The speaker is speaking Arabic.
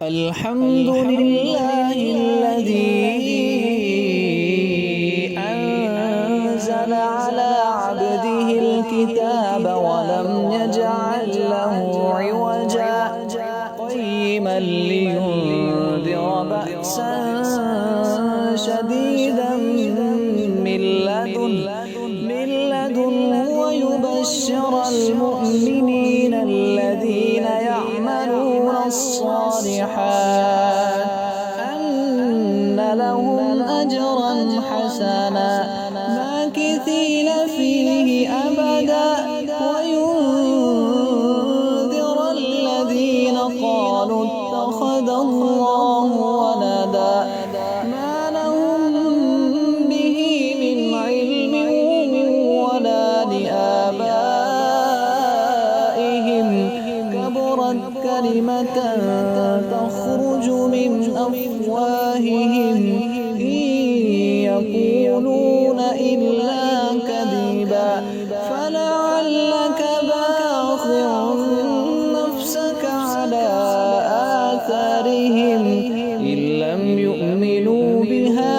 الحمد لله الذي أنزل على عبده الكتاب ولم يجعل له عوجا قيما لينذر بأسا شديدا من لدنه ويبشر المؤمنين الذين يعملون الصالحات أن لهم أجرا حسنا ماكثين فيه أبدا وينذر الذين قالوا اتخذ الله ولدا ما لهم به من علم ولا لآبائهم كبرت كلمة تخرج من أفواههم إن يقولون إلا كذبا فلعلك باخع نفسك على آثارهم إن لم يؤمنوا بها